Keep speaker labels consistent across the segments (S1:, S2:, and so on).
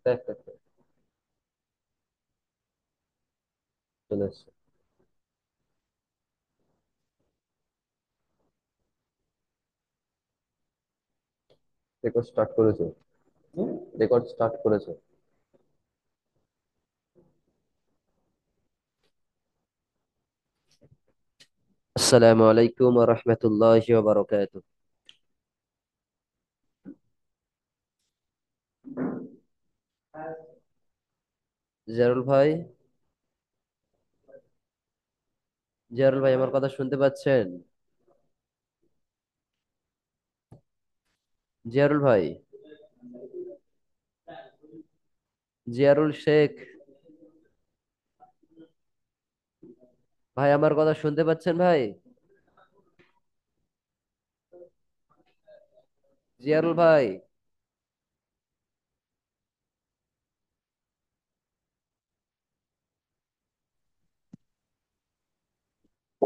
S1: দেখ দেখ দেখ, চলে এসছে। রেকর্ড স্টার্ট করেছো? রেকর্ড স্টার্ট করেছো? আসসালামু আলাইকুম ওয়া রাহমাতুল্লাহি ওয়া বারাকাতুহু। জিয়ারুল ভাই, জিয়ারুল ভাই আমার কথা শুনতে পাচ্ছেন? জিয়ারুল ভাই, জিয়ারুল শেখ ভাই, আমার কথা শুনতে পাচ্ছেন ভাই? জিয়ারুল ভাই,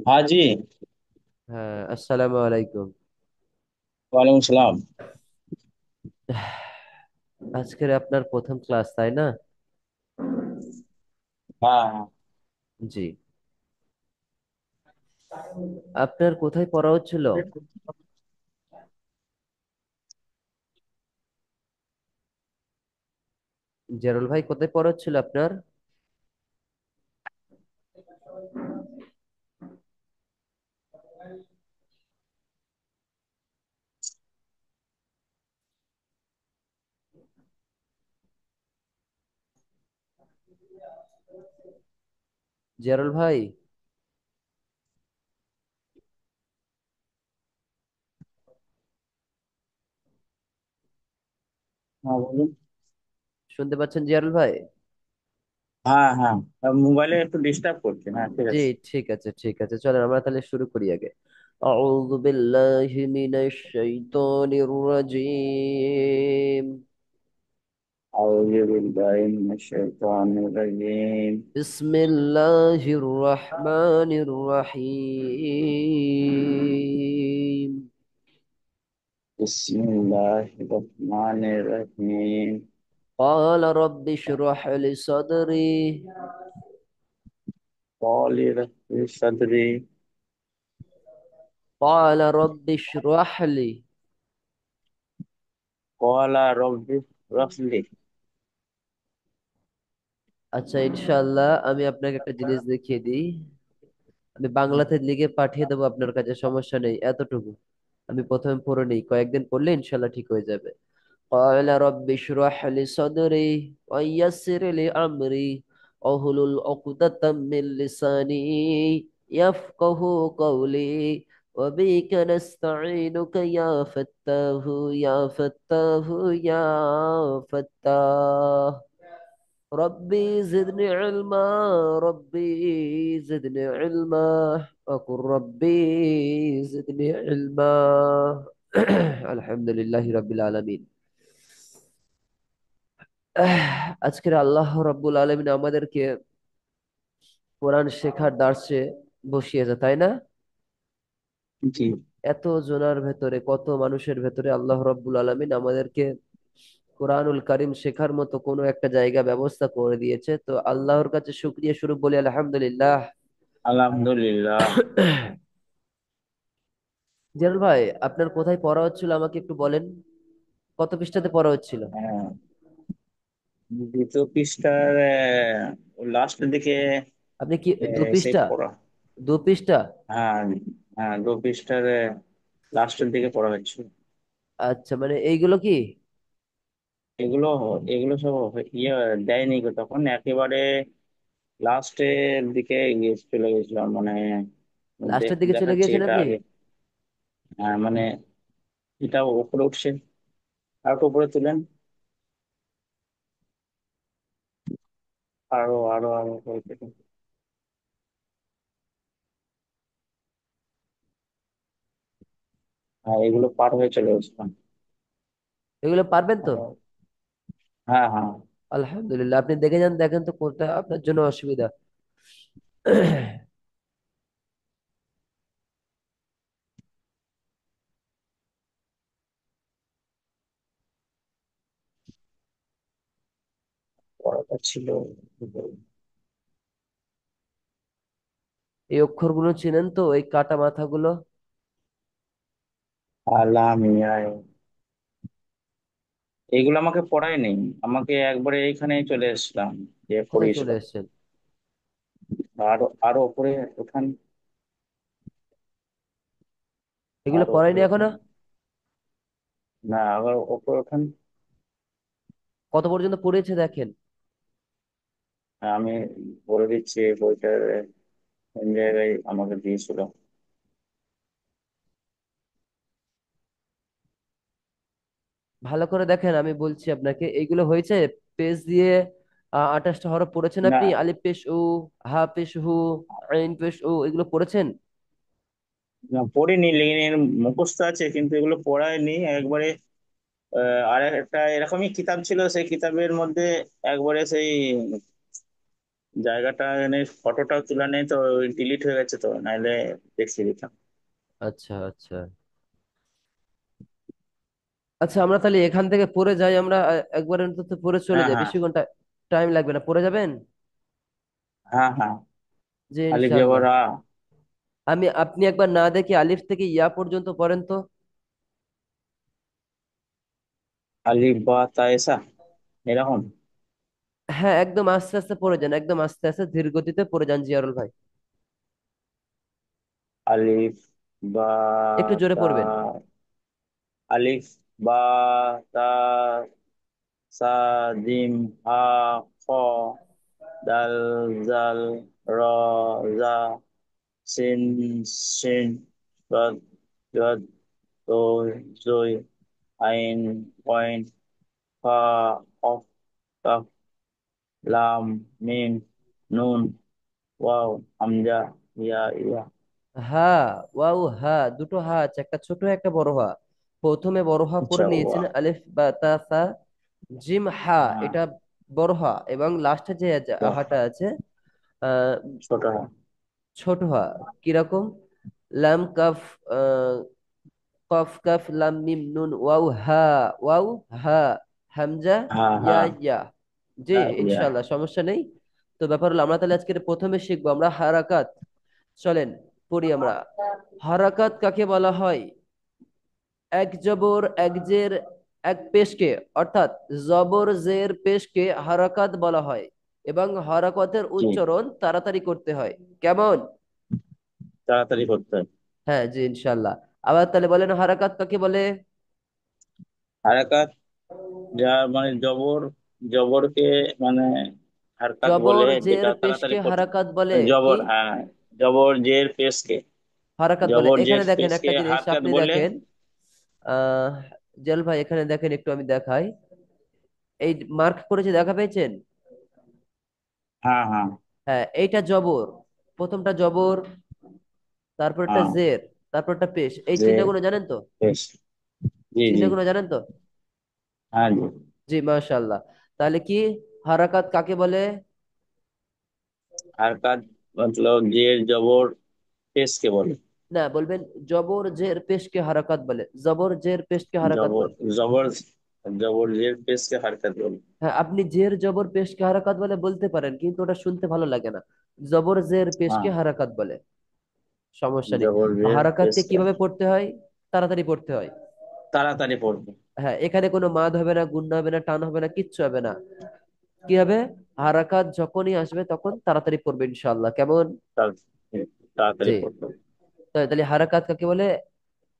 S2: हाँ जी।
S1: হ্যাঁ, আসসালামু আলাইকুম।
S2: वालेकुम सलाम।
S1: আজকের আপনার প্রথম ক্লাস, তাই না?
S2: हाँ हाँ।
S1: জি। আপনার কোথায় পড়া হচ্ছিল? জিয়ারুল ভাই, কোথায় পড়া হচ্ছিল আপনার? জিয়ারুল ভাই,
S2: हाँ बोलून।
S1: শুনতে পাচ্ছেন জিয়ারুল ভাই?
S2: हाँ हाँ। अब মোবাইলে একটু ডিস্টার্ব করছে, হ্যাঁ ঠিক
S1: জি,
S2: আছে।
S1: ঠিক আছে ঠিক আছে, চলেন আমরা তাহলে শুরু করি আগে। أعوذ بالله من الشيطان الرجيم.
S2: أعوذ بالله من الشيطان الرجيم।
S1: بسم الله الرحمن الرحيم.
S2: بسم الله الرحمن الرحيم.
S1: قال رب اشرح لي صدري.
S2: قال رب صدري.
S1: قال رب اشرح لي.
S2: قال رب اشرح لي.
S1: আচ্ছা, ইনশাআল্লাহ আমি আপনাকে একটা জিনিস দেখিয়ে দিই। আমি বাংলাতে লিখে পাঠিয়ে দেবো আপনার কাছে, সমস্যা নেই, এতটুকু আমি প্রথমে পড়ে নিই, কয়েকদিন পড়লে ইনশাআল্লাহ ঠিক হয়ে যাবে। قال رب اشرح لي صدري ويسر لي أمري واحلل عقدة من لساني يفقه قولي وبك نستعينك يا فتاه يا فتاه يا فتاه. ربي زدني علما، ربي زدني علما، وقل ربي زدني علما. الحمد لله رب العالمين. আজকের আল্লাহ রাব্বুল আলামিন আমাদেরকে কোরআন শেখার দার্সে বসিয়েছে, তাই না?
S2: জি।
S1: এত জনের ভেতরে, কত মানুষের ভেতরে আল্লাহ রাব্বুল আলামিন আমাদেরকে কোরআনুল কারীম শেখার মতো কোনো একটা জায়গা ব্যবস্থা করে দিয়েছে, তো আল্লাহর কাছে শুকরিয়া স্বরূপ বলি আলহামদুলিল্লাহ।
S2: আলহামদুলিল্লাহ।
S1: জিয়ারুল ভাই, আপনার কোথায় পড়া হচ্ছিল আমাকে একটু বলেন, কত পৃষ্ঠাতে পড়া হচ্ছিল?
S2: হ্যাঁ, দ্বিতীয় পৃষ্ঠার লাস্টের দিকে।
S1: আপনি কি দু
S2: সেই
S1: পৃষ্ঠা?
S2: পড়া।
S1: দু পৃষ্ঠা?
S2: হ্যাঁ হ্যাঁ, দু পৃষ্ঠার লাস্টের দিকে পড়া হচ্ছে।
S1: আচ্ছা, মানে এইগুলো কি?
S2: এগুলো এগুলো সব ইয়ে দেয়নি গো, তখন একেবারে লাস্টের দিকে চলে গেছিলাম মানে
S1: লাস্টের দিকে চলে
S2: দেখাচ্ছি
S1: গিয়েছেন
S2: এটা
S1: আপনি?
S2: আগে। হ্যাঁ মানে এটা উপরে উঠছে, আর একটু উপরে তুলেন। আরো আরো আরো উপরে তুলেন। হ্যাঁ এগুলো পার হয়ে চলে গেছিলাম।
S1: এগুলো পারবেন তো?
S2: হ্যাঁ হ্যাঁ।
S1: আলহামদুলিল্লাহ, আপনি দেখে যান, দেখেন তো কোনটা আপনার জন্য অসুবিধা।
S2: ওটা ছিল।
S1: এই অক্ষরগুলো চেনেন তো, এই কাটা মাথাগুলো?
S2: আলামিয়ায়, এগুলো আমাকে পড়ায়নি। আমাকে একবারে এইখানে চলে এসেছিলাম, যে
S1: কোথায়
S2: পড়িয়েছিল।
S1: চলে এসেছেন?
S2: আরো আরো উপরে ওঠান,
S1: এগুলো
S2: আরো
S1: পড়ায়নি
S2: উপরে
S1: এখনো?
S2: ওঠান। না, আবার উপরে ওঠান।
S1: কত পর্যন্ত পড়েছে দেখেন।
S2: আমি বলে দিচ্ছি এই বইটার কোন জায়গায় আমাকে দিয়েছিল।
S1: ভালো করে দেখেন, আমি বলছি আপনাকে এইগুলো হয়েছে। পেজ দিয়ে 28টা হরফ পড়েছেন
S2: না,
S1: আপনি? আলিফ পেশ উ, হা পেশ হু, আইন পেশ উ, এগুলো পড়েছেন?
S2: না পড়িনি, লেনিনের মুখস্থ আছে কিন্তু এগুলো পড়ায়নি একবারে। আর একটা এরকমই কিতাব ছিল, সেই কিতাবের মধ্যে একবারে সেই জায়গাটা এনে ফটোটা তুলে নেই তো, ডিলিট হয়ে গেছে, তো নাইলে দেখিয়ে দিতাম।
S1: আচ্ছা আচ্ছা। আচ্ছা, আমরা তাহলে এখান থেকে পড়ে যাই, আমরা একবার অন্তত পড়ে চলে
S2: হ্যাঁ
S1: যাই,
S2: হ্যাঁ
S1: বেশি ঘন্টা টাইম লাগবে না, পড়ে যাবেন?
S2: হ্যাঁ হ্যাঁ।
S1: জি
S2: আলিফ
S1: ইনশাআল্লাহ।
S2: জবর আ।
S1: আপনি একবার না দেখে আলিফ থেকে ইয়া পর্যন্ত পড়েন তো।
S2: আলিফ বা তা এসা, এরকম।
S1: হ্যাঁ, একদম আস্তে আস্তে পড়ে যান, একদম আস্তে আস্তে ধীর গতিতে পড়ে যান জিয়ারুল ভাই।
S2: আলিফ বা
S1: একটু জোরে
S2: তা,
S1: পড়বেন।
S2: আলিফ বা তা, সা, জিম, হা, খ, দাল, জাল, র, জা, সিন, সিন, সাদ, দাদ, তো, জই, আইন, পয়েন্ট, ফা, অফ, কাফ, লাম, মিম, নুন, ওয়াও, হামজা, ইয়া, ইয়া।
S1: হা, ওয়াও হা, দুটো হা আছে, একটা ছোট একটা বড় হা। প্রথমে বড় হা পড়ে
S2: আচ্ছা, ওয়া।
S1: নিয়েছেন, আলিফ বা তা সা জিম হা,
S2: হ্যাঁ,
S1: এটা বড় হা, এবং লাস্টে যে
S2: বাহ,
S1: হাটা আছে আহ
S2: ছোট হা।
S1: ছোট হা। কিরকম? লাম কাফ, কফ কাফ লাম মিম নুন ওয়াও হা, ওয়াও হা, হামজা,
S2: হ্যাঁ
S1: ইয়া
S2: হ্যাঁ,
S1: ইয়া। জি
S2: ইয়া, ইয়া।
S1: ইনশাআল্লাহ, সমস্যা নেই। তো ব্যাপার হলো, আমরা তাহলে আজকে প্রথমে শিখবো আমরা হারাকাত। চলেন পড়ি আমরা। হারাকাত কাকে বলা হয়? এক জবর এক জের এক পেশকে, অর্থাৎ জবর জের পেশকে হারাকাত বলা হয়, এবং হারাকাতের
S2: জি,
S1: উচ্চারণ তাড়াতাড়ি করতে হয়। কেমন?
S2: তাড়াতাড়ি করতে হয়।
S1: হ্যাঁ জি ইনশাল্লাহ। আবার তাহলে বলেন, হারাকাত কাকে বলে?
S2: হারাকাত, যা মানে জবর, জবরকে মানে হারকাত বলে,
S1: জবর
S2: যেটা
S1: জের
S2: তাড়াতাড়ি
S1: পেশকে
S2: করতে।
S1: হারাকাত বলে কি?
S2: জবর, হ্যাঁ, জবর জের পেশকে,
S1: হারাকাত বলে।
S2: জবর জের
S1: এখানে দেখেন
S2: পেশকে
S1: একটা জিনিস
S2: হারকাত
S1: আপনি
S2: বলে।
S1: দেখেন, আহ জেল ভাই এখানে দেখেন, একটু আমি দেখাই। এই মার্ক করেছে, দেখা পেয়েছেন?
S2: হ্যাঁ হ্যাঁ
S1: হ্যাঁ, এইটা জবর, প্রথমটা জবর, তারপর একটা
S2: হ্যাঁ,
S1: জের, তারপর একটা পেশ। এই
S2: যে
S1: চিহ্নগুলো জানেন তো?
S2: পেশ, জি জি,
S1: চিহ্নগুলো জানেন তো?
S2: হ্যাঁ জি।
S1: জি মাশাআল্লাহ। তাহলে কি হারাকাত কাকে বলে?
S2: হারকাত মতলব জের জবর পেশকে বলে।
S1: না, বলবেন জবর জের পেশকে হারাকাত বলে, জবর জের পেশকে হারাকাত
S2: জবর,
S1: বলে।
S2: জবর, জবর জের পেশকে হারকাত বলে।
S1: হ্যাঁ, আপনি জের জবর পেশকে হারাকাত বলে বলতে পারেন, কিন্তু ওটা শুনতে ভালো লাগে না। জবর জের পেশকে
S2: হ্যাঁ,
S1: হারাকাত বলে, সমস্যা নেই।
S2: জবর জের
S1: হারাকাতকে
S2: পেশকে
S1: কিভাবে পড়তে হয়? তাড়াতাড়ি পড়তে হয়।
S2: তাড়াতাড়ি পড়বে।
S1: হ্যাঁ, এখানে কোনো মাদ হবে না, গুণ হবে না, টান হবে না, কিচ্ছু হবে না। কি হবে? হারাকাত যখনই আসবে তখন তাড়াতাড়ি পড়বে ইনশাআল্লাহ। কেমন?
S2: তাড়-
S1: জি।
S2: তাড়াতাড়ি পড়বে।
S1: তাহলে হারাকাত কাকে বলে?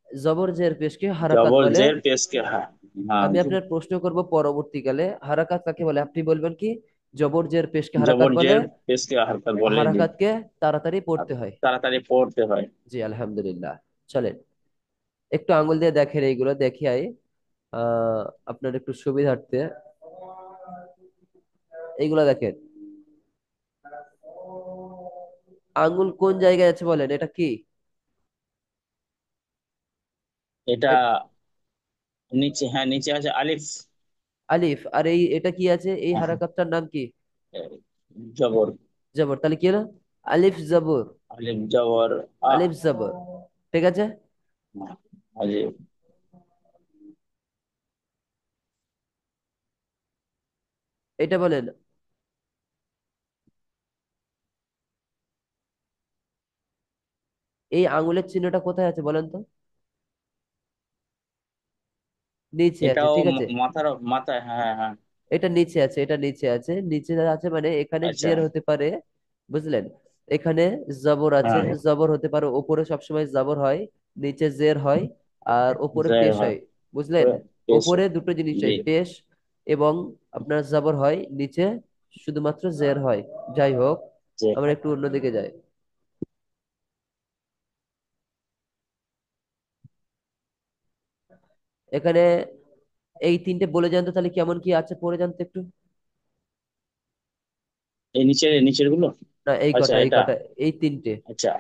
S1: জবর জের পেশকে হারাকাত
S2: জবর
S1: বলে।
S2: জের পেশকে, হ্যাঁ। হ্যাঁ
S1: আমি
S2: জি।
S1: আপনার প্রশ্ন করব পরবর্তীকালে, হারাকাত কাকে বলে, আপনি বলবেন কি জবর জের পেশকে হারাকাত
S2: জবর
S1: বলে,
S2: জের পেশকে হারকাত বলে, জি।
S1: হারাকাতকে তাড়াতাড়ি
S2: আর
S1: পড়তে হয়।
S2: তাড়াতাড়ি পড়তে হয়।
S1: জি আলহামদুলিল্লাহ। চলেন একটু আঙ্গুল দিয়ে দেখেন, এইগুলো দেখিয়াই আহ আপনার একটু সুবিধার্থে এইগুলা দেখেন। আঙ্গুল কোন জায়গায় আছে বলেন, এটা কি?
S2: এটা
S1: এ-
S2: নিচে, হ্যাঁ নিচে আছে আলিফ।
S1: আলিফ। আর এই এটা কি আছে, এই
S2: হ্যাঁ,
S1: হারাকাতটার নাম কি?
S2: জবর,
S1: জবর। তাহলে কি হলো? আলিফ জবর,
S2: আলিফ জবর আ।
S1: আলিফ জবর। ঠিক আছে।
S2: হ্যাঁ, আলিফ।
S1: এটা বলেন, এই আঙুলের চিহ্নটা কোথায় আছে বলেন তো? নিচে আছে,
S2: এটাও
S1: ঠিক আছে।
S2: মাথার মাথায়, হ্যাঁ হ্যাঁ হ্যাঁ।
S1: এটা নিচে আছে, এটা নিচে আছে, নিচে আছে মানে এখানে
S2: আচ্ছা।
S1: জের হতে পারে, বুঝলেন? এখানে জবর আছে,
S2: হ্যাঁ।
S1: জবর হতে পারে, উপরে সবসময় জবর হয়, নিচে জের হয়, আর উপরে
S2: জয়
S1: পেশ
S2: হয়।
S1: হয়, বুঝলেন?
S2: বেশ।
S1: উপরে দুটো জিনিস
S2: জি।
S1: হয়, পেশ এবং আপনার জবর হয়, নিচে শুধুমাত্র জের হয়। যাই হোক,
S2: যে।
S1: আমরা একটু অন্যদিকে যাই। এখানে এই তিনটে বলে যান তো তাহলে কেমন কি আছে, পড়ে যান তো একটু।
S2: এই নিচের নিচের গুলো।
S1: না, এই
S2: আচ্ছা
S1: কটা, এই
S2: এটা।
S1: কটা, এই তিনটে।
S2: আচ্ছা।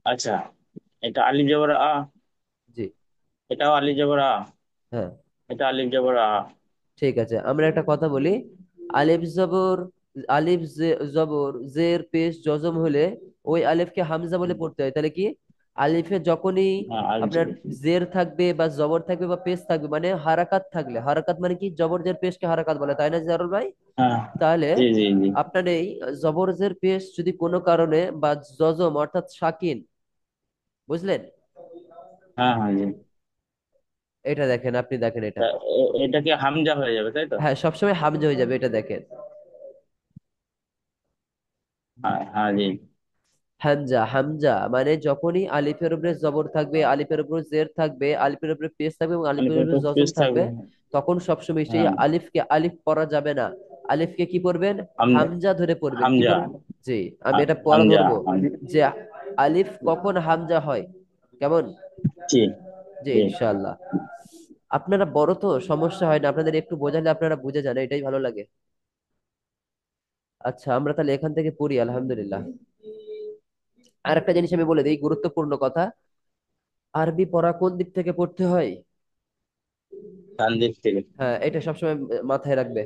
S2: আচ্ছা, এটা আলিফ জবর আ।
S1: জি।
S2: এটাও আলিফ জবর আ।
S1: হ্যাঁ,
S2: এটা আলিফ জবর আ।
S1: ঠিক আছে, আমরা একটা কথা বলি। আলিফ জবর, আলিফ জবর জের পেশ জজম হলে ওই আলিফকে হামজা বলে পড়তে হয়, তাহলে কি আলিফে যখনই
S2: হ্যাঁ আলিফ
S1: আপনার
S2: জবর।
S1: জের থাকবে বা জবর থাকবে বা পেশ থাকবে, মানে হারাকাত থাকলে, হারাকাত মানে কি জবর জের পেশকে হারাকাত বলে, তাই না জারুল ভাই?
S2: হ্যাঁ।
S1: তাহলে
S2: জি জি জি।
S1: আপনার এই জবর জের পেশ যদি কোনো কারণে বা জজম অর্থাৎ সাকিন, বুঝলেন?
S2: হ্যাঁ হ্যাঁ জি।
S1: এটা দেখেন, আপনি দেখেন এটা।
S2: তা এটা কি হামজা হয়ে যাবে তাই তো?
S1: হ্যাঁ, সবসময় হামজা হয়ে যাবে, এটা দেখেন।
S2: হ্যাঁ হ্যাঁ জি।
S1: হামজা, হামজা মানে যখনই আলিফের উপরে জবর থাকবে, আলিফের উপরে জের থাকবে, আলিফের উপরে পেশ থাকবে এবং
S2: মানে
S1: আলিফের
S2: কোনো
S1: উপরে জজম
S2: পেজ
S1: থাকবে,
S2: থাকবে।
S1: তখন সবসময় সেই
S2: হ্যাঁ।
S1: আলিফকে আলিফ পড়া যাবে না। আলিফকে কি পড়বেন?
S2: হামজা।
S1: হামজা ধরে পড়বেন, কি
S2: হামজা।
S1: পড়বেন? জি, আমি এটা পড়া
S2: হামজা
S1: ধরবো
S2: হামজা।
S1: যে আলিফ কখন হামজা হয়, কেমন?
S2: জি
S1: জি,
S2: জি।
S1: ইনশাআল্লাহ। আপনারা বড় তো সমস্যা হয় না, আপনাদের একটু বোঝালে আপনারা বুঝে যান, এটাই ভালো লাগে। আচ্ছা, আমরা তাহলে এখান থেকে পড়ি, আলহামদুলিল্লাহ। আর একটা জিনিস আমি বলে দিই, গুরুত্বপূর্ণ কথা। আরবি পড়া কোন দিক থেকে পড়তে হয়?
S2: ডান দিক থেকে।
S1: হ্যাঁ, এটা সবসময় মাথায় রাখবে।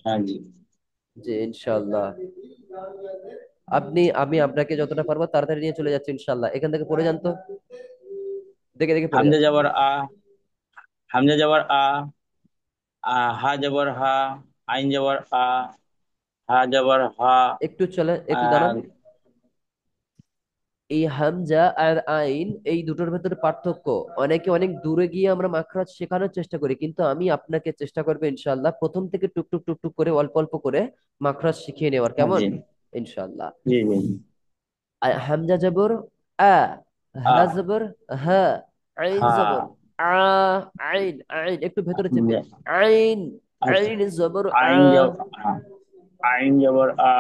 S2: হ্যাঁ জি।
S1: জি, ইনশাআল্লাহ। আমি আপনাকে যতটা পারবো তাড়াতাড়ি নিয়ে চলে যাচ্ছি ইনশাআল্লাহ, এখান থেকে পড়ে যান তো, দেখে দেখে পড়ে যান।
S2: হামজা যাবার আ। হামজা যাবার আ। হা যাবার হা। আইন যাবার আ। হা যাবার হা।
S1: একটু চলে, একটু দাঁড়ান।
S2: আহ,
S1: এই হামজা আর আইন, এই দুটোর ভেতরে পার্থক্য। অনেকে অনেক দূরে গিয়ে আমরা মাখরাজ শেখানোর চেষ্টা করি, কিন্তু আমি আপনাকে চেষ্টা করবো ইনশাআল্লাহ প্রথম থেকে টুকটুক টুকটুক করে অল্প অল্প করে মাখরাজ শিখিয়ে নেওয়ার,
S2: হ্যাঁ
S1: কেমন?
S2: জি
S1: ইনশাআল্লাহ।
S2: জি জি জি।
S1: হামজা জবর আ, হা
S2: আহ।
S1: জবর হা, আইন
S2: হা।
S1: জবর আ, আইন, আইন একটু ভেতরে চেপে,
S2: হামজা।
S1: আইন,
S2: আচ্ছা।
S1: আইন জবর আ।
S2: আইন যাব। হ্যাঁ। আইন যাবার আ।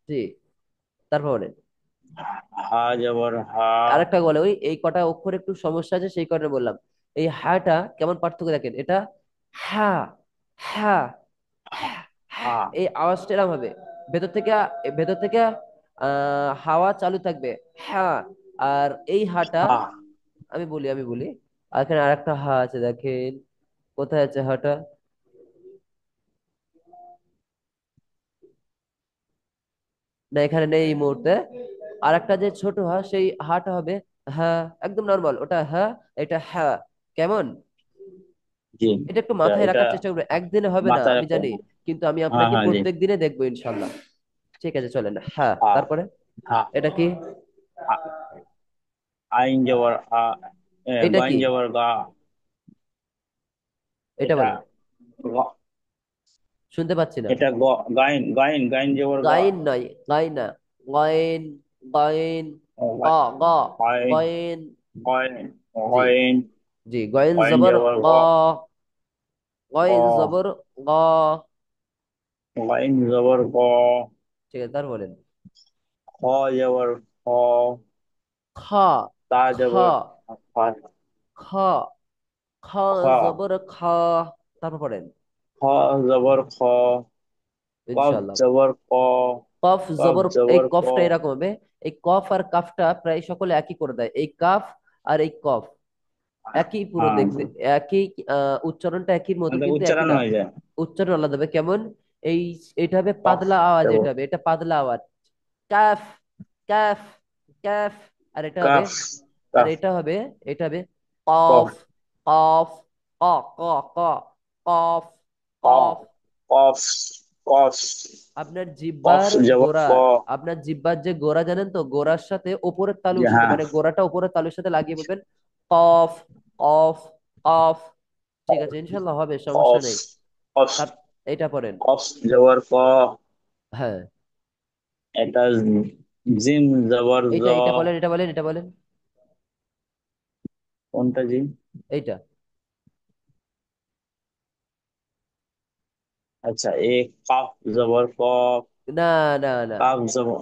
S1: জি, তারপর বলেন।
S2: হা যাবার হা।
S1: আরেকটা বলে, ওই এই কটা অক্ষর একটু সমস্যা আছে সেই কারণে বললাম। এই হাটা কেমন পার্থক্য দেখেন, এটা হা, হা, হা, হা।
S2: হা।
S1: এই আওয়াজটা এরকম হবে, ভেতর থেকে, ভেতর থেকে হাওয়া চালু থাকবে, হ্যাঁ। আর এই হাটা,
S2: হা।
S1: আমি বলি আর এখানে আরেকটা হা আছে, দেখেন কোথায় আছে হাটা? না, এখানে নেই এই মুহূর্তে। আর একটা যে ছোট হা, সেই হাটা হবে হ্যাঁ, একদম নর্মাল, ওটা হ্যাঁ, এটা হ্যাঁ, কেমন?
S2: জি।
S1: এটা একটু
S2: এটা
S1: মাথায়
S2: এটা
S1: রাখার চেষ্টা করবে, একদিনে হবে না
S2: মাথায়
S1: আমি
S2: রাখতে।
S1: জানি, কিন্তু আমি
S2: হ্যাঁ
S1: আপনাকে
S2: হ্যাঁ জি।
S1: প্রত্যেক দিনে দেখবো ইনশাল্লাহ। ঠিক আছে, চলেন, হ্যাঁ,
S2: হা।
S1: তারপরে
S2: হা।
S1: এটা কি?
S2: আইন যাবার আ।
S1: এটা
S2: গাইন
S1: কি?
S2: যাবার গা।
S1: এটা
S2: এটা
S1: বলেন, শুনতে পাচ্ছি না।
S2: এটা গাইন গাইন গাইন যাবার গা।
S1: গাইন নয়, গাই না, গাইন, গাইন, গ, গ,
S2: গাইন।
S1: গাইন।
S2: গাইন।
S1: জি,
S2: গাইন।
S1: জি, গাইন
S2: গাইন
S1: জবর
S2: যাবার
S1: গ,
S2: গা।
S1: গাইন
S2: গ।
S1: জবর গ।
S2: গাইন যাবার গ।
S1: ঠিক আছে, তার বলেন।
S2: খ যাবার খ।
S1: খ,
S2: তা
S1: খ,
S2: যাবার খ।
S1: খ, খ
S2: খ।
S1: জবর খ, তারপর পড়েন।
S2: খ যাবার খ। কফ
S1: ইনশাআল্লাহ।
S2: যাবার ক।
S1: কফ
S2: কফ
S1: জবর, এই
S2: যাবার ক।
S1: কফটা এরকম হবে। এই কফ আর কাফটা প্রায় সকলে একই করে দেয়, এই কাফ আর এই কফ একই পুরো
S2: হ্যাঁ
S1: দেখতে, একই উচ্চারণটা একই মতো,
S2: মানে
S1: কিন্তু একই
S2: উচ্চারণ
S1: না,
S2: হয়ে যায়।
S1: উচ্চারণ আলাদা হবে, কেমন? এই, এটা হবে
S2: কফ
S1: পাতলা আওয়াজ,
S2: যাব।
S1: এটা হবে, এটা পাতলা আওয়াজ, কাফ, কাফ, কাফ। আর এটা হবে,
S2: কাফ।
S1: আর
S2: কাফ।
S1: এটা হবে, এটা হবে
S2: কফ।
S1: কফ, কফ, ক, ক, ক, কফ,
S2: ক।
S1: কফ।
S2: কফ। কফ।
S1: আপনার
S2: কফ
S1: জিহ্বার
S2: জবর ক।
S1: গোড়া, আপনার জিহ্বার যে গোড়া জানেন তো, গোড়ার সাথে ওপরের তালুর সাথে,
S2: হ্যাঁ।
S1: মানে গোড়াটা ওপরের তালুর সাথে লাগিয়ে বলবেন কফ, কফ, কফ। ঠিক আছে, ইনশাল্লাহ হবে, সমস্যা
S2: কফ।
S1: নেই।
S2: কফ।
S1: তার এটা পড়েন।
S2: কফ জবর ক।
S1: হ্যাঁ,
S2: এটা জিম জবর জ।
S1: এইটা বলেন, এটা বলেন, এটা বলেন।
S2: কোনটা জিম?
S1: এইটা।
S2: আচ্ছা, এ কাফ জবর ক।
S1: না, না, না।
S2: কাফ জবর,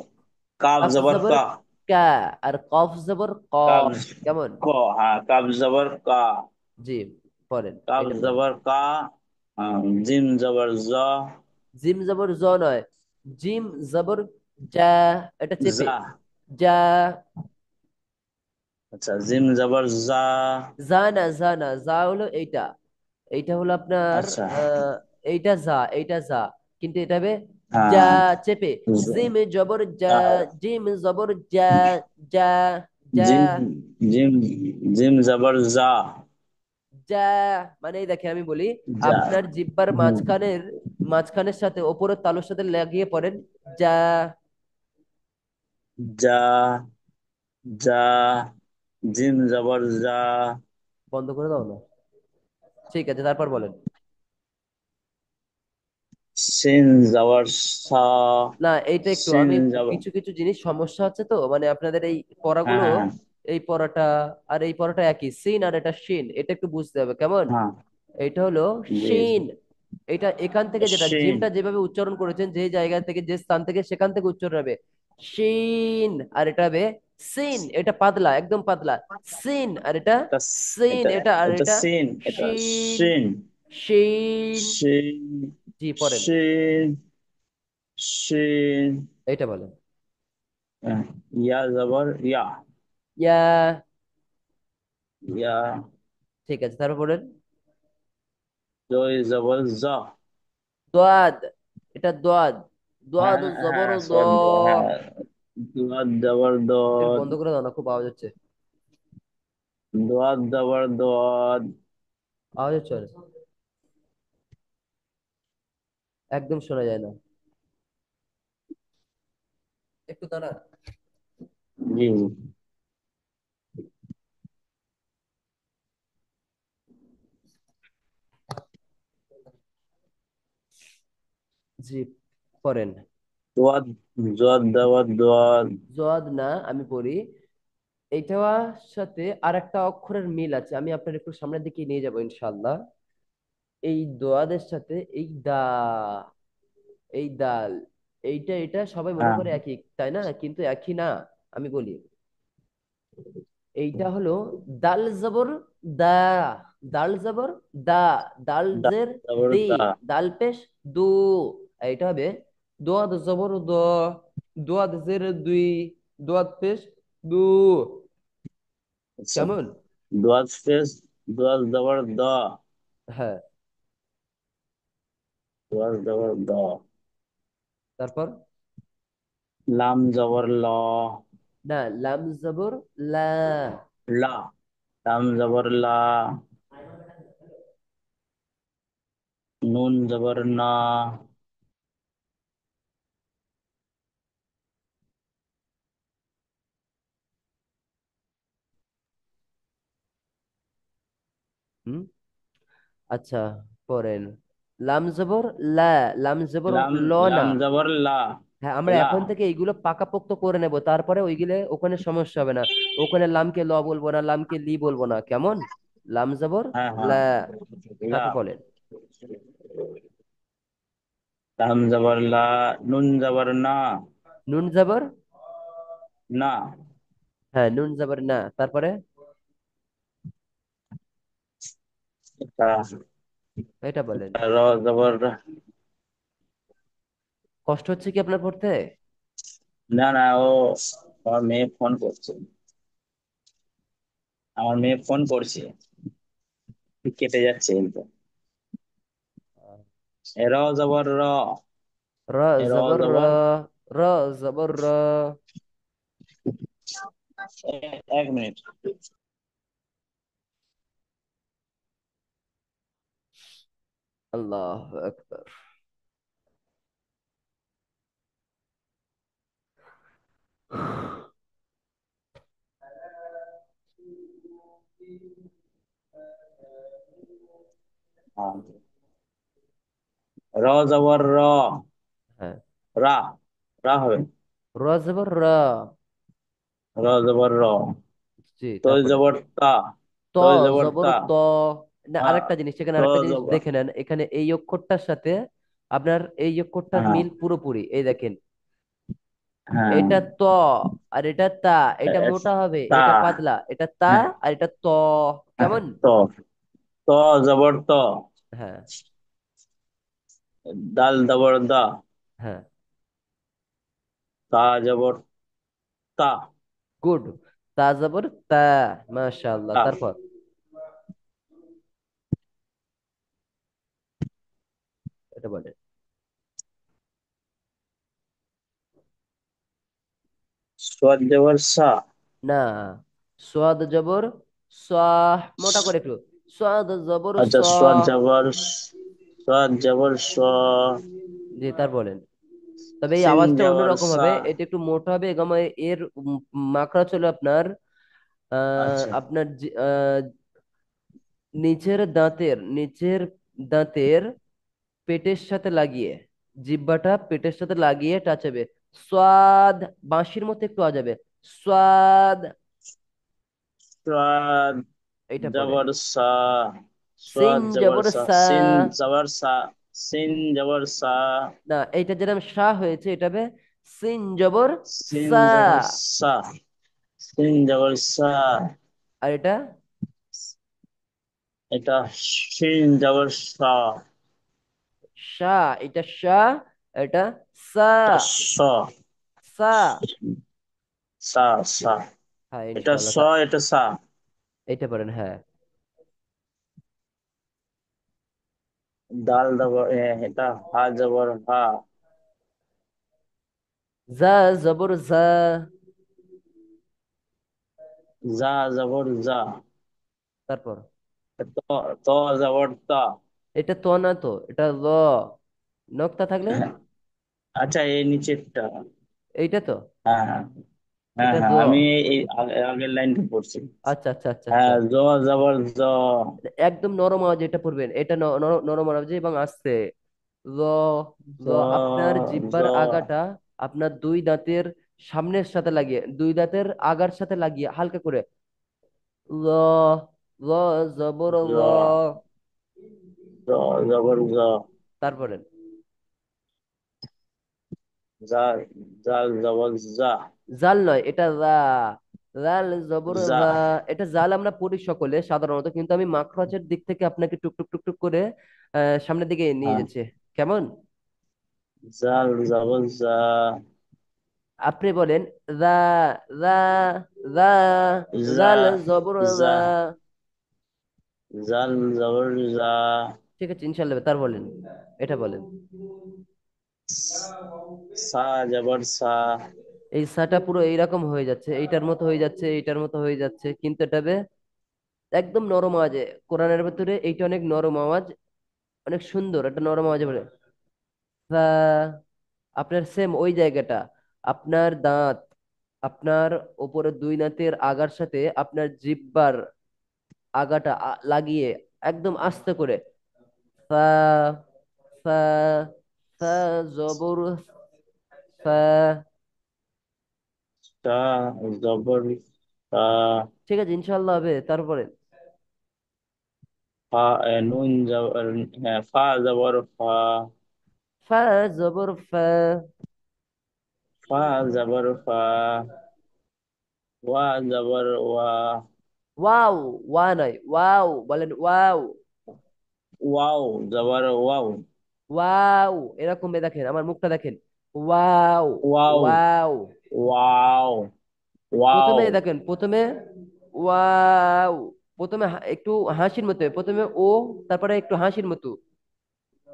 S2: কাফ
S1: কাফ
S2: জবর
S1: জবর
S2: কা।
S1: কা, আর কফ জবর ক।
S2: কাফ
S1: কেমন?
S2: ক। হ্যাঁ, কাফ জবর কা।
S1: জি, পড়েন,
S2: কাফ
S1: এটা পড়েন।
S2: জবর কা। জিম জবর জ।
S1: জিম জবর জ নয়, জিম জবর যা, এটা চেপে,
S2: জা।
S1: যা।
S2: আচ্ছা, জিম জবর জা।
S1: যা না, যা না, যা হলো এইটা, এইটা হলো আপনার
S2: আচ্ছা।
S1: এইটা যা, এইটা যা, কিন্তু এটা হবে যা,
S2: হ্যাঁ।
S1: চেপে। জিম জবর যা,
S2: আহ,
S1: জিম জবর যা, যা, যা,
S2: জিম, জিম, জিম জবর জা।
S1: যা। মানে এই দেখে আমি বলি,
S2: যা।
S1: আপনার জিব্বার
S2: হুম।
S1: মাঝখানের সাথে ওপরের তালুর সাথে লাগিয়ে পড়েন যা।
S2: যা। যা। জিম জবর যা।
S1: বন্ধ করে দাও না। ঠিক আছে, তারপর বলেন।
S2: সিন জবর সা।
S1: না, এইটা একটু
S2: সিন
S1: আমি,
S2: জবর।
S1: কিছু কিছু জিনিস সমস্যা হচ্ছে তো, মানে আপনাদের এই
S2: হ্যাঁ,
S1: পড়াগুলো,
S2: হ্যাঁ,
S1: এই পড়াটা আর এই পড়াটা একই, সিন আর এটা শিন, এটা একটু বুঝতে হবে কেমন।
S2: হ্যাঁ।
S1: এটা হলো
S2: জি, জি।
S1: শিন। এটা এখান থেকে যেটা
S2: সিন।
S1: জিমটা যেভাবে উচ্চারণ করেছেন, যে জায়গা থেকে, যে স্থান থেকে, সেখান থেকে উচ্চারণ হবে শিন, আর এটা হবে সিন, এটা পাতলা, একদম পাতলা। সিন, আর এটা
S2: এটা
S1: সিন,
S2: এটা
S1: এটা আর
S2: এটা
S1: এটা
S2: সিন, এটা
S1: শিন,
S2: সিন।
S1: শিন।
S2: সিন।
S1: জি, পড়েন,
S2: সিন। সিন।
S1: এইটা বলেন।
S2: ইয়া জবর ইয়া।
S1: ইয়া।
S2: ইয়া।
S1: ঠিক আছে, তারপর বলেন।
S2: জয় জবর জ।
S1: দোয়াদ, এটা দোয়াদ,
S2: হ্যাঁ,
S1: দোয়াদ জবর
S2: হ্যাঁ,
S1: দ।
S2: হ্যাঁ। দোয়াদ জবর
S1: একটু
S2: দদ।
S1: বন্ধ করে দাও না, খুব আওয়াজ হচ্ছে।
S2: দোয়াদ জবর দদ।
S1: আওয়াজ হচ্ছে অনেক। একদম শোনা যায় না, একটু দাঁড়া।
S2: জি, জি।
S1: জি, পড়েন।
S2: দোয়াদ। জোয়াদ জবর দোয়াদ।
S1: জোয়াদ না, আমি পড়ি। এইটার সাথে আর একটা অক্ষরের মিল আছে, আমি আপনার একটু সামনের দিকে নিয়ে যাবো ইনশাল্লাহ। এই দোয়াদের সাথে এই দা, এই দাল, এইটা এটা সবাই মনে
S2: হ্যাঁ।
S1: করে একই, তাই না? কিন্তু একই না। আমি বলি, এইটা হলো দাল জবর দা, দাল জবর দা, দাল
S2: দা
S1: জের
S2: জবর
S1: দি,
S2: দা।
S1: দাল পেশ দু। এইটা হবে দোয়াদ জবর দ, দোয়াদ জের দুই, দোয়াদ পেশ দু।
S2: আচ্ছা।
S1: কেমন?
S2: দোয়াদ স্পেস। দোয়াদ জবর দ।
S1: হ্যাঁ,
S2: দোয়াদ জবর দ।
S1: তারপর।
S2: লাম জবর ল।
S1: না, লাম জবর লা।
S2: লা। লাম জবর লা। নুন জবর না।
S1: হুম, আচ্ছা, পড়েন। লাম জবর লা, লাম জবর
S2: লাম।
S1: ল না।
S2: লাম জবর লা।
S1: হ্যাঁ, আমরা
S2: লা।
S1: এখন থেকে এইগুলো পাকাপোক্ত করে নেব, তারপরে ওইগুলো ওখানে সমস্যা হবে না। ওখানে লামকে ল বলবো না, লামকে লি বলবো না, কেমন? লাম জবর
S2: হ্যাঁ,
S1: লা।
S2: হ্যাঁ। লা।
S1: তারপর বলেন।
S2: লাম জবর লা। নুন জবর না।
S1: নুন জবর,
S2: না।
S1: হ্যাঁ, নুন জবর না, তারপরে
S2: এটা।
S1: এটা বলেন।
S2: র জবর।
S1: কষ্ট হচ্ছে কি আপনার পড়তে?
S2: না, না, ও আমার মেয়ে ফোন করছে। আমার মেয়ে ফোন করছে। কেটে যাচ্ছে কিন্তু। এ র জবর র।
S1: র
S2: এ র
S1: জবর র,
S2: জবর।
S1: র জবর র।
S2: এক মিনিট।
S1: আল্লাহ আকবার।
S2: হ্যাঁ। র জবর র।
S1: হ্যাঁ।
S2: রা। রা হবে।
S1: র জবর র।
S2: র জবর র।
S1: জি,
S2: তয়
S1: তারপরে
S2: জবর তা।
S1: ত
S2: তয় জবর
S1: জবর
S2: তা।
S1: ত। না,
S2: হ্যাঁ।
S1: আরেকটা জিনিস, এখানে
S2: ত
S1: আরেকটা জিনিস
S2: জবর।
S1: দেখে নেন, এখানে এই অক্ষরটার সাথে আপনার এই অক্ষরটার
S2: হ্যাঁ।
S1: মিল পুরোপুরি, এই দেখেন।
S2: হ্যাঁ।
S1: এটা ত আর এটা তা, এটা
S2: এ-
S1: মোটা হবে,
S2: তা।
S1: এটা পাতলা, এটা তা
S2: হ্যাঁ।
S1: আর এটা ত।
S2: হ্যাঁ,
S1: কেমন?
S2: ত। ত জবর ত।
S1: হ্যাঁ।
S2: দাল জবর দা।
S1: হ্যাঁ।
S2: তা জবর তা।
S1: গুড। তা জবর তা। মাশাআল্লাহ,
S2: তা।
S1: তারপর এটা বলে।
S2: সোয়াদ জবর সা।
S1: না, সোয়াদ জবর সাহ, মোটা করে একটু। সোয়াদ জবর
S2: আচ্ছা, সোয়াদ
S1: সাহ।
S2: জবর সোয়াদ জবর স।
S1: জি, তার বলেন। তবে এই
S2: সিন
S1: আওয়াজটা
S2: জবর
S1: অন্যরকম
S2: সা।
S1: হবে, এটা একটু মোটা হবে এবং এর মাকড়া চলে আপনার
S2: আচ্ছা।
S1: আপনার নিচের দাঁতের পেটের সাথে লাগিয়ে, জিহ্বাটা পেটের সাথে লাগিয়ে টাচাবে। স্বাদ, বাঁশির মতো একটু আওয়াজ হবে। স্বাদ।
S2: সোয়াদ
S1: এইটা পড়েন।
S2: জবর সা।
S1: সিন
S2: সোয়াদ জবর
S1: জবর
S2: সা।
S1: সা।
S2: সিন জবর সা। সিন জবর সা।
S1: না, এইটা যেরকম সা হয়েছে, এটা হবে সিন জবর
S2: সিন
S1: সা।
S2: জবর সা। সিন জবর সা।
S1: আর এটা
S2: এটা সিন জবর সা।
S1: সা, এটা সা, এটা সা।
S2: এটা স।
S1: সা।
S2: সা। সা।
S1: হ্যাঁ,
S2: এটা
S1: ইনশাআল্লাহ।
S2: স। এটা সা।
S1: এইটা পড়েন, হ্যাঁ।
S2: দাল জবর এটা হা জবর হা।
S1: জা জবর জা।
S2: যা জবর যা।
S1: তারপর
S2: ত। ত জবর তা।
S1: এটা তো না, তো এটা ল, নক্তা থাকলে
S2: আচ্ছা, এই নিচেরটা।
S1: এইটা তো,
S2: হ্যাঁ, হ্যাঁ, হ্যাঁ,
S1: এটা জ।
S2: হ্যাঁ, আমি এই আগের লাইনটা পড়ছি।
S1: আচ্ছা আচ্ছা আচ্ছা আচ্ছা।
S2: হ্যাঁ, জ জবর জ।
S1: একদম নরম আওয়াজে এটা পড়বেন, এটা নরম আওয়াজে এবং আস্তে। ল। ল।
S2: জ।
S1: আপনার
S2: জ।
S1: জিহ্বার আগাটা আপনার দুই দাঁতের সামনের সাথে লাগিয়ে, দুই দাঁতের আগার সাথে লাগিয়ে হালকা করে ল। ল জবর
S2: জ।
S1: ল।
S2: জ জবর জ।
S1: তারপরে
S2: জা। জাল জবর যা।
S1: জাল নয়, এটা রা। জাল জবর
S2: যা।
S1: রা। এটা জাল আমরা পড়ি সকলে সাধারণত, কিন্তু আমি মাখরাজের দিক থেকে আপনাকে টুক টুক টুক টুক করে সামনের দিকে নিয়ে
S2: হ্যাঁ,
S1: যাচ্ছে। কেমন?
S2: জাল জবর যা।
S1: আপনি বলেন রা। রা। রা।
S2: যা।
S1: জাল জবর
S2: যা।
S1: রা।
S2: জাল জবর যা।
S1: ঠিক আছে, ইনশাল্লাহ, তার বলেন, এটা বলেন।
S2: সা জবর সা।
S1: এই সাটা পুরো এইরকম হয়ে যাচ্ছে, এইটার মতো হয়ে যাচ্ছে, এইটার মতো হয়ে যাচ্ছে, কিন্তু এটা একদম নরম আওয়াজে। কোরআনের ভেতরে এইটা অনেক নরম আওয়াজ, অনেক সুন্দর একটা নরম আওয়াজে বলে। ফা। আপনার সেম ওই জায়গাটা, আপনার দাঁত, আপনার উপরে দুই দাঁতের আগার সাথে আপনার জিহ্বার আগাটা লাগিয়ে একদম আস্তে করে ফা। ফা। ফা জবর ফা।
S2: সা জবর সা।
S1: ঠিক আছে, ইনশাল্লাহ হবে, তারপরে
S2: ফা নুন জবর। হ্যাঁ, ফা জবর ফা।
S1: ফা জবর ফা।
S2: ফা জবর ফা। ওয়া জবর ওয়া।
S1: ওয়াও। ওয়া নয়, ওয়াও বলেন, ওয়াও।
S2: ওয়াও জবর ওয়াও।
S1: ওয়াও, এরকম দেখেন, আমার মুখটা দেখেন। Wow.
S2: Wow.
S1: Wow.
S2: Wow. Wow.
S1: প্রথমে দেখেন, প্রথমে ওয়াও, প্রথমে একটু হাসির মতো, প্রথমে ও, তারপরে একটু হাসির মতো,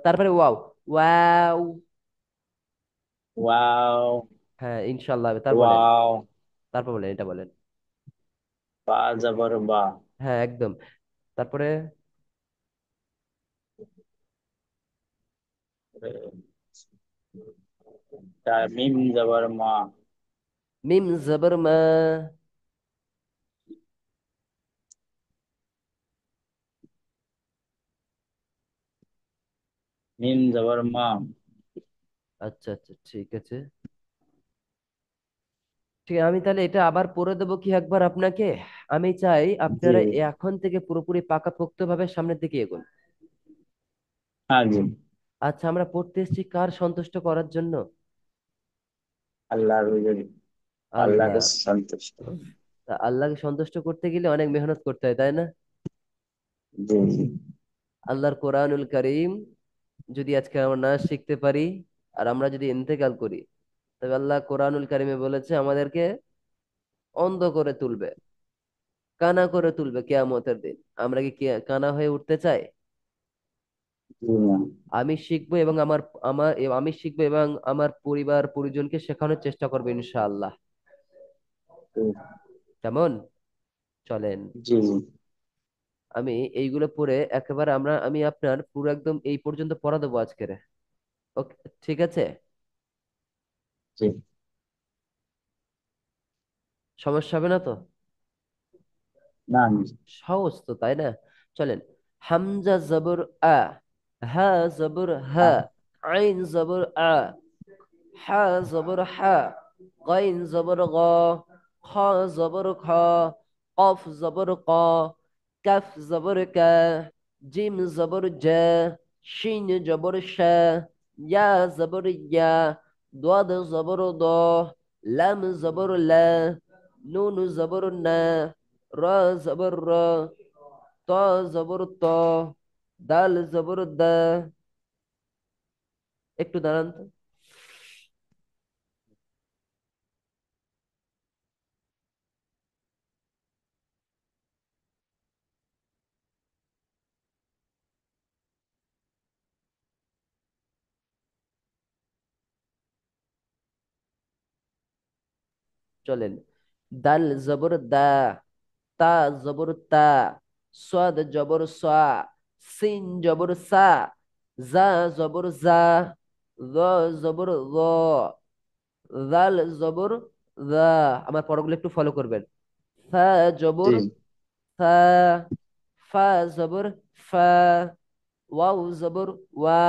S1: তারপরে ওয়াও। ওয়াও।
S2: ওয়াও।
S1: হ্যাঁ, ইনশাল্লাহ হবে, তার বলেন।
S2: ওয়াও।
S1: তারপর বলেন, এটা বলেন।
S2: বা জবর বা।
S1: হ্যাঁ, একদম। তারপরে
S2: মিম জবর মা।
S1: মিম জবর মা।
S2: মিম জবর মা।
S1: আচ্ছা আচ্ছা, ঠিক আছে। ঠিক আছে, আমি তাহলে এটা আবার পড়ে দেবো কি একবার আপনাকে? আমি চাই
S2: জি
S1: আপনারা এখন থেকে পুরোপুরি পাকাপোক্ত ভাবে সামনের দিকে এগোন।
S2: হ্যাঁ জি।
S1: আচ্ছা, আমরা পড়তে এসেছি কার সন্তুষ্ট করার জন্য?
S2: আল্লাহর আল্লাহকে
S1: আল্লাহ।
S2: সন্তুষ্ট।
S1: তা আল্লাহকে সন্তুষ্ট করতে গেলে অনেক মেহনত করতে হয়, তাই না?
S2: জি জি
S1: আল্লাহর কোরআনুল কারীম যদি আজকে আমরা না শিখতে পারি, আর আমরা যদি ইন্তেকাল করি, তবে আল্লাহ কোরআনুল কারীমে বলেছে আমাদেরকে অন্ধ করে তুলবে, কানা করে তুলবে কিয়ামতের দিন। আমরা কি কানা হয়ে উঠতে চাই?
S2: জি না।
S1: আমি শিখবো এবং আমার আমার আমি শিখবো এবং আমার পরিবার পরিজনকে শেখানোর চেষ্টা করবো ইনশাআল্লাহ।
S2: জি
S1: কেমন? চলেন,
S2: জি
S1: আমি এইগুলো পড়ে একেবারে আমি আপনার পুরো একদম এই পর্যন্ত পড়া দেবো আজকের। ওকে, ঠিক আছে।
S2: জি।
S1: সমস্যা হবে না তো?
S2: না।
S1: সহজ তো, তাই না? চলেন। হামজা জবর আ, হা জবর হা,
S2: আ-
S1: আইন জবর আ, হা জবর হা, গাইন জবর গ, খ জবর খ, কফ জবর ক, কাফ জবর কা, জিম জবর জা, শিন জবর শা, ইয়া জবর ইয়া, দাদ জবর দ, লাম জবর লা, নুন জবর না, রা জবর র, ত জবর ত, দাল জবর দা। একটু দাঁড়ান তো। চলেন। দাল জবর দা, তা জবর তা, সাদ জবর সা, সিন জবর সা, জা জবর জা, র জবর র, জাল জবর দা। আমার পড়াগুলো একটু ফলো করবেন। ফা
S2: জি
S1: জবর ফা, ফা জবর ফা, ওয়াও জবর ওয়া,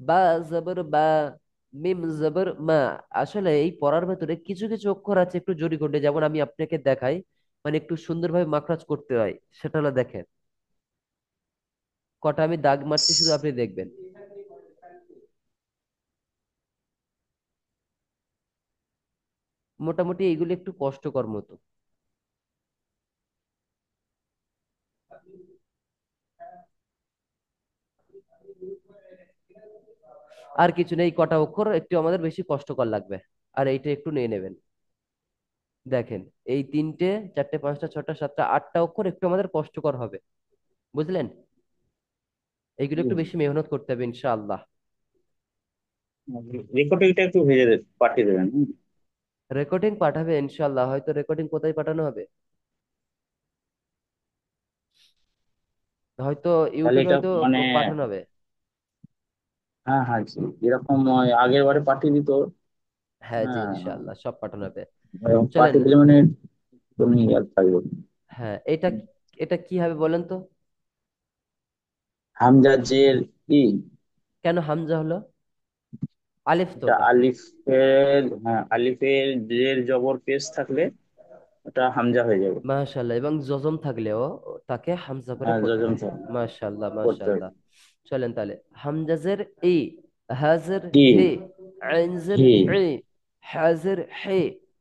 S1: বা জবর বা, মিম জবর মা। আসলে এই পড়ার ভেতরে কিছু কিছু অক্ষর আছে একটু জোরে ঘটে, যেমন আমি আপনাকে দেখাই, মানে একটু সুন্দরভাবে মাখরাজ করতে হয়। সেটা হলো দেখেন, কটা আমি দাগ মারছি, শুধু আপনি দেখবেন। মোটামুটি এইগুলো একটু কষ্টকর মতো। আর কিছু নেই, কটা অক্ষর একটু আমাদের বেশি কষ্টকর লাগবে। আর এইটা একটু নিয়ে নেবেন। দেখেন, এই তিনটে চারটে পাঁচটা ছটা সাতটা আটটা অক্ষর একটু আমাদের কষ্টকর হবে, বুঝলেন? এইগুলো একটু বেশি মেহনত করতে হবে ইনশাআল্লাহ।
S2: রেকর্ডিংটা একটু পাঠিয়ে দেবেন। হুম?
S1: রেকর্ডিং পাঠাবে ইনশাআল্লাহ। হয়তো রেকর্ডিং কোথায় পাঠানো হবে? হয়তো
S2: তাহলে
S1: ইউটিউবে
S2: এটা
S1: হয়তো
S2: মানে,
S1: পাঠানো হবে।
S2: হ্যাঁ হ্যাঁ জি, এরকম আগের বারে পাঠিয়ে দিত।
S1: হ্যাঁ জি,
S2: হ্যাঁ,
S1: ইনশাআল্লাহ সব পাঠানো হবে।
S2: এরকম
S1: চলেন।
S2: পাঠিয়ে দিলে মানে তুমি ইয়াদ থাকবে।
S1: হ্যাঁ, এটা এটা কি হবে বলেন তো?
S2: হামজা জের ই।
S1: কেন হামজা হলো? আলিফ তো
S2: এটা
S1: ওটা।
S2: আলিফের, হ্যাঁ আলিফের জের জবর পেশ থাকলে ওটা হামজা হয়ে যাবে।
S1: মাশাআল্লাহ, এবং জজম থাকলেও তাকে হামজা করে
S2: হ্যাঁ
S1: পড়তে
S2: যজম
S1: হয়।
S2: থাকলে
S1: মাশাআল্লাহ
S2: করতে হবে।
S1: মাশাআল্লাহ। চলেন তাহলে। হামজাজের ই, হাজের
S2: ই
S1: হে, আইনজের
S2: হি
S1: ই, হাজের হে,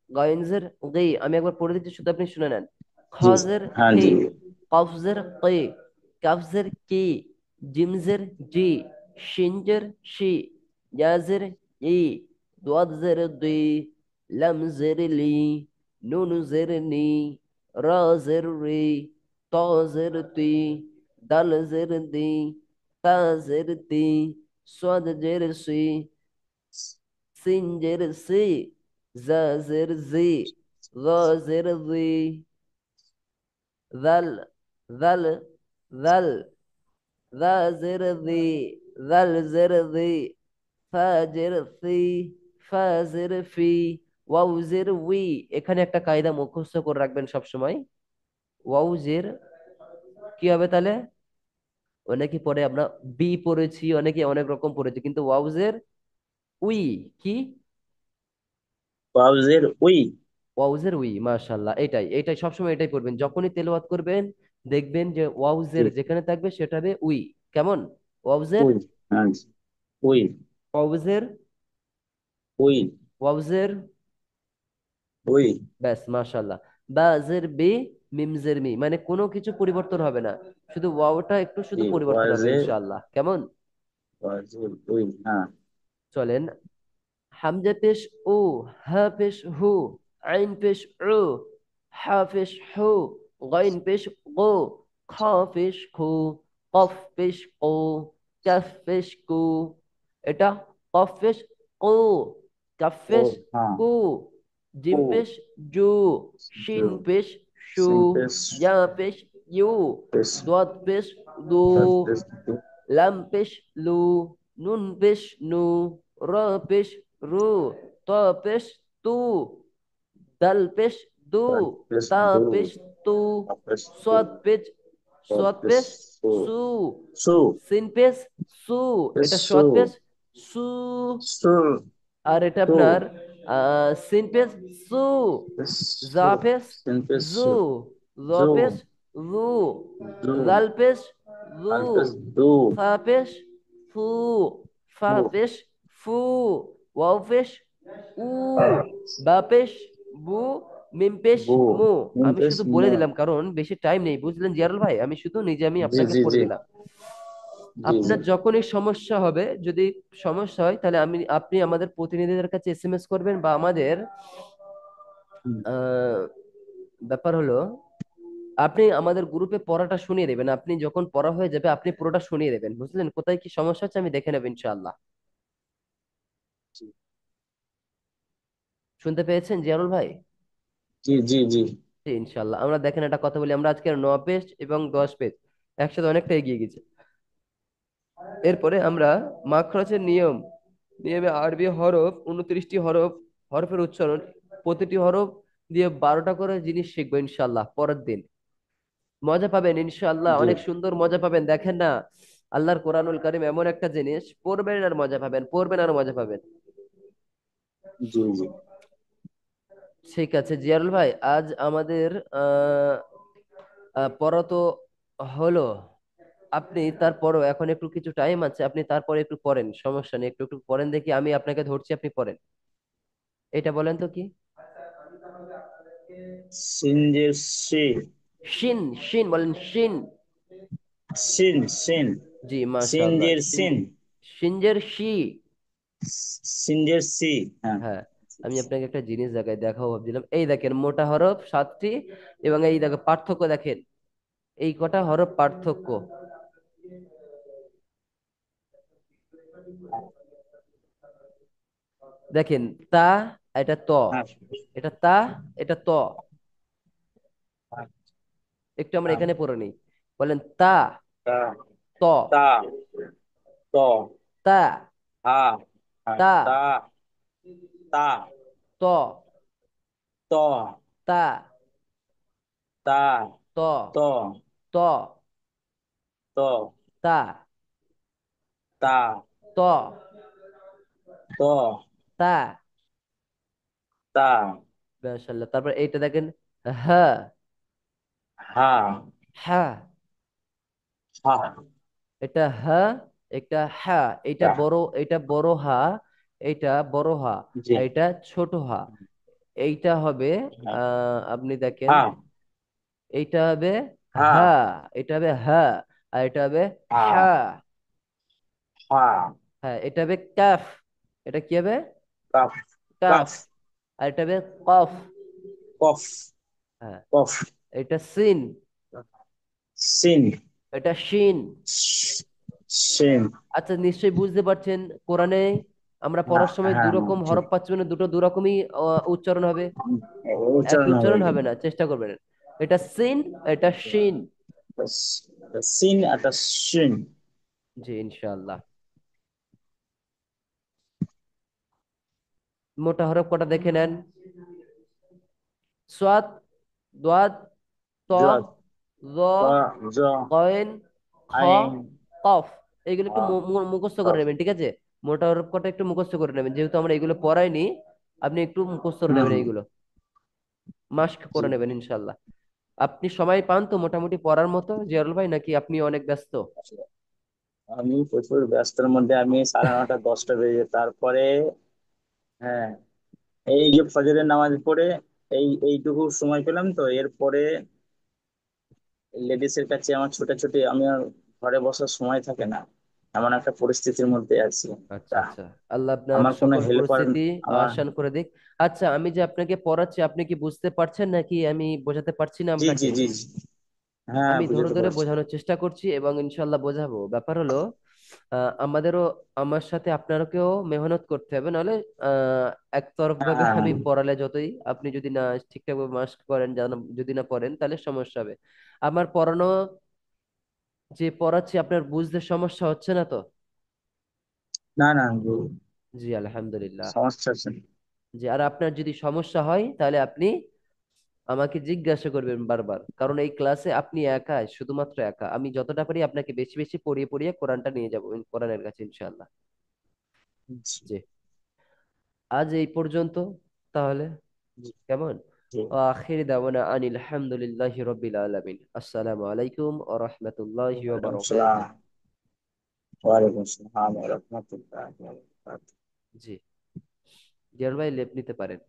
S1: গাইনজের গি। আমি একবার পড়ে দিচ্ছি, শুধু আপনি শুনে নেন।
S2: জি।
S1: খাজের
S2: হ্যাঁ
S1: হে,
S2: জি
S1: কফজের কি, কাফজের কি, জিমজের জি, শিনজের শি, ইয়াজের ই, দোয়াজের দুই, লামজের লি, নুনজের নি, রাজের রি, তজের তি, দালজের দি, তাজের তি, সদজের সি, সিনজের সি, জাজের জি, গাজের জি, দাল, দাল, দাল, দাজের দি, দালজের দি, ফাজের সি, ফাজের ফি, ওয়াউজের উই, এখানে একটা কায়দা মুখস্থ করে রাখবেন সব সময়। ওয়াউজের কি হবে তাহলে? অনেকে পরে আমরা বি পড়েছি, অনেকে অনেক রকম পড়েছি, কিন্তু ওয়াউজের উই কি?
S2: ওয়াউজের উই।
S1: ওয়াউজের উই, মাশাআল্লাহ, এটাই এটাই সবসময় এটাই পড়বেন যখনই তেলাওয়াত করবেন। দেখবেন যে
S2: জি।
S1: ওয়াউজের যেখানে থাকবে সেটা হবে উই। কেমন? ওয়াউজের,
S2: উই। হ্যাঁ। উই।
S1: ওয়াউজের,
S2: উই।
S1: ওয়াউজের,
S2: উই।
S1: ব্যাস মাশাআল্লাহ। বা জের বে, মিম জের মি, মানে কোনো কিছু পরিবর্তন হবে না, শুধু ওয়াওটা একটু শুধু
S2: জি।
S1: পরিবর্তন হবে
S2: ওয়াজের।
S1: ইনশাআল্লাহ। কেমন?
S2: ওয়াজের উই। হ্যাঁ।
S1: চলেন। হামজা পেশ ও, হা পেশ হু, আইন পেশ উ, হা পেশ হু, গাইন পেশ গো, খ পেশ খু, কফ পেশ কো, কাফ পেশ কু। এটা কফ পেশ কু, কাফ
S2: ও।
S1: পেশ
S2: হ্যাঁ।
S1: কু, জিম
S2: ও।
S1: পেশ জু, শিন
S2: জো।
S1: পেশ শু,
S2: সিনপেস।
S1: ইয়া পেশ ইউ,
S2: পেস।
S1: দোয়াত পেশ দু,
S2: তারপেস দু।
S1: লাম পেশ লু, নুন পেশ নু, র পেশ রু, ত পেশ তু, দাল পেশ দু,
S2: তারপেস
S1: তা
S2: দু।
S1: পেশ তু,
S2: তারপেস দু।
S1: সোয়াদ পেশ, সোয়াদ
S2: তারপেস
S1: পেশ
S2: সু।
S1: সু,
S2: সু।
S1: সিন পেশ সু,
S2: পেস
S1: এটা
S2: সু।
S1: সোয়াদ পেশ সু।
S2: সু।
S1: আর এটা
S2: সু।
S1: আপনার সিন পেশ সু,
S2: পেস সু।
S1: জা পেশ
S2: সিনপেস
S1: জু,
S2: সু।
S1: জ
S2: জো।
S1: পেশ জু,
S2: জু।
S1: জাল পেশ জু,
S2: তারপেস দু।
S1: ফা পেশ ফু, ফা
S2: বু।
S1: পেশ ফু, ওয়াও পেশ উ, বা পেশ বু, মিম পেশ
S2: বু।
S1: মু। আমি
S2: সিনপেস
S1: শুধু বলে
S2: মু।
S1: দিলাম কারণ বেশি টাইম নেই, বুঝলেন জিয়ারুল ভাই, আমি শুধু নিজে আমি
S2: জি
S1: আপনাকে
S2: জি
S1: পড়ে
S2: জি।
S1: দিলাম।
S2: জি জি।
S1: আপনার যখনই সমস্যা হবে, যদি সমস্যা হয় তাহলে আপনি আমাদের প্রতিনিধিদের কাছে এসএমএস করবেন, বা আমাদের
S2: হুম।
S1: আহ, ব্যাপার হলো আপনি আমাদের গ্রুপে পড়াটা শুনিয়ে দেবেন, আপনি যখন পড়া হয়ে যাবে আপনি পুরোটা শুনিয়ে দেবেন, বুঝলেন? কোথায় কি সমস্যা হচ্ছে আমি দেখে নেব ইনশাআল্লাহ।
S2: জি
S1: শুনতে পেয়েছেন জিয়ারুল ভাই?
S2: জি জি। জি
S1: জি, ইনশাআল্লাহ। আমরা দেখেন একটা কথা বলি, আমরা আজকে 9 পেজ এবং 10 পেজ একসাথে অনেকটা এগিয়ে গেছে। এরপরে আমরা মাখরাজের নিয়ম, নিয়মে আরবি হরফ 29টি হরফ, হরফের উচ্চারণ, প্রতিটি হরফ দিয়ে 12টা করে জিনিস শিখবো ইনশাআল্লাহ পরের দিন। মজা পাবেন ইনশাআল্লাহ,
S2: জি
S1: অনেক সুন্দর মজা পাবেন। দেখেন না, আল্লাহর কোরআনুল কারীম এমন একটা জিনিস, পড়বেন আর মজা পাবেন, পড়বেন আর মজা পাবেন।
S2: জি। জি
S1: ঠিক আছে জিয়ারুল ভাই, আজ আমাদের আহ পড়া তো হলো। আপনি তারপরও এখন একটু কিছু টাইম আছে, আপনি তারপরে একটু পড়েন, সমস্যা নেই, একটু একটু পড়েন দেখি, আমি আপনাকে ধরছি, আপনি পড়েন। এটা বলেন তো কি?
S2: সিনজের সি।
S1: শিন, শিন বলেন, শিন।
S2: সিন। সিন।
S1: জি মাশাআল্লাহ,
S2: সিনজের
S1: শিন,
S2: সিন।
S1: শিনজের শি।
S2: সিনজের সি। হ্যাঁ।
S1: হ্যাঁ, আমি আপনাকে একটা জিনিস দেখাই, দেখাও ভাবছিলাম, এই দেখেন মোটা হরফ 7টি, এবং এই দেখো পার্থক্য দেখেন, এই কটা হরফ পার্থক্য দেখেন। তা, এটা ত,
S2: হ্যাঁ।
S1: এটা তা, এটা ত।
S2: হ্যাঁ।
S1: একটু আমরা এখানে পড়ে নিই, বলেন তা,
S2: তা।
S1: ত,
S2: তা। ত।
S1: তা,
S2: হা। হ্যাঁ,
S1: তা,
S2: তা। তা।
S1: ত,
S2: ত।
S1: তা,
S2: তা।
S1: ত,
S2: ত।
S1: ত,
S2: ত।
S1: তা,
S2: তা।
S1: ত,
S2: ত।
S1: তা।
S2: তা।
S1: মাশাআল্লাহ, তারপর এইটা দেখেন, হ্যাঁ,
S2: হা।
S1: হ্যাঁ,
S2: হা।
S1: এটা হ্যাঁ, এটা হ্যাঁ, এটা
S2: তা।
S1: বড়, এটা বড় হা, এটা বড় হা,
S2: জি।
S1: আর এটা ছোট হা। এইটা হবে
S2: হ্যাঁ।
S1: আপনি দেখেন,
S2: হা।
S1: এইটা হবে
S2: হা।
S1: হ্যাঁ, এটা হবে হ্যাঁ, আর এটা হবে
S2: হা।
S1: হ্যাঁ।
S2: হা।
S1: হ্যাঁ, এটা হবে কাফ, এটা কি হবে?
S2: কাফ।
S1: কাফ।
S2: কাফ।
S1: আর এটা হবে কফ।
S2: কফ।
S1: হ্যাঁ,
S2: কফ।
S1: এটা সিন,
S2: সিন।
S1: এটা শিন।
S2: সিন।
S1: আচ্ছা, নিশ্চয়ই বুঝতে পারছেন, কোরআনে আমরা
S2: হ্যাঁ
S1: পড়ার সময়
S2: হ্যাঁ।
S1: দুরকম
S2: ঠিক।
S1: হরফ পাচ্ছি, মানে দুটো দুরকমই উচ্চারণ হবে, একই
S2: উচ্চারণ হবে
S1: উচ্চারণ
S2: কি?
S1: হবে না, চেষ্টা করবেন। এটা সিন, এটা শিন।
S2: সিন একটা সিন।
S1: জি ইনশাআল্লাহ। মোটা হরফ কটা দেখে নেন। সাদ, দাদ, ত,
S2: জদ,
S1: জ,
S2: ত, জ,
S1: কয়েন, খ,
S2: আইন।
S1: কফ। এগুলো একটু
S2: আ,
S1: মুখস্থ করে
S2: কফ।
S1: নেবেন, ঠিক আছে? মোটা হরফ কটা একটু মুখস্থ করে নেবেন, যেহেতু আমরা এগুলো পড়াইনি। আপনি একটু মুখস্থ করে নেবেন
S2: হুম।
S1: এইগুলো, মাস্ক
S2: জি।
S1: করে নেবেন ইনশাল্লাহ। আপনি সময় পান তো মোটামুটি পড়ার মতো জিয়ারুল ভাই, নাকি আপনি অনেক ব্যস্ত?
S2: আমি প্রচুর ব্যস্তর মধ্যে, আমি 9:30 10টা বেজে তারপরে, হ্যাঁ, এই যে ফজরের নামাজ পড়ে এইটুকু সময় পেলাম, তো এরপরে লেডিসের কাছে আমার ছোটাছুটি, আমি আর ঘরে বসার সময় থাকে না, এমন একটা পরিস্থিতির মধ্যে আছি।
S1: আচ্ছা
S2: তা
S1: আচ্ছা, আল্লাহ আপনার
S2: আমার কোনো
S1: সকল
S2: হেল্পার,
S1: পরিস্থিতি
S2: আমার,
S1: আসান করে দিক। আচ্ছা, আমি যে আপনাকে পড়াচ্ছি আপনি কি বুঝতে পারছেন, নাকি আমি বোঝাতে পারছি না
S2: জি জি
S1: আপনাকে?
S2: জি জি, হ্যাঁ
S1: আমি ধরে
S2: বুঝতে
S1: ধরে
S2: পারছি।
S1: বোঝানোর চেষ্টা করছি এবং ইনশাল্লাহ বোঝাবো। ব্যাপার হলো আমাদেরও, আমার সাথে আপনাকেও মেহনত করতে হবে, নাহলে আহ একতরফ ভাবে
S2: হ্যাঁ
S1: আমি পড়ালে যতই, আপনি যদি না ঠিকঠাক ভাবে মাস্ক করেন, যদি না পড়েন তাহলে সমস্যা হবে। আমার পড়ানো, যে পড়াচ্ছি আপনার বুঝতে সমস্যা হচ্ছে না তো?
S2: না না,
S1: জি আলহামদুলিল্লাহ।
S2: সমস্যা আছে না।
S1: জি, আর আপনার যদি সমস্যা হয় তাহলে আপনি আমাকে জিজ্ঞাসা করবেন বারবার, কারণ এই ক্লাসে আপনি একা, শুধুমাত্র একা। আমি যতটা পারি আপনাকে বেশি বেশি পড়িয়ে পড়িয়ে কোরআনটা নিয়ে যাবো কোরআনের কাছে ইনশাআল্লাহ।
S2: জি
S1: জি, আজ এই পর্যন্ত তাহলে,
S2: জি
S1: কেমন?
S2: জি।
S1: আখির দাওয়ানা আনিল হামদুলিল্লাহি রাব্বিল আলামিন। আসসালামু আলাইকুম ওয়া রাহমাতুল্লাহি ওয়া
S2: ওয়ালাইকুম
S1: বারাকাতুহু।
S2: আসসালাম। ওয়ালাইকুম আসসালাম ওয়া রাহমাতুল্লাহি ওয়া বারাকাতুহু।
S1: জি, জিয়ার ভাই লেপ নিতে পারেন।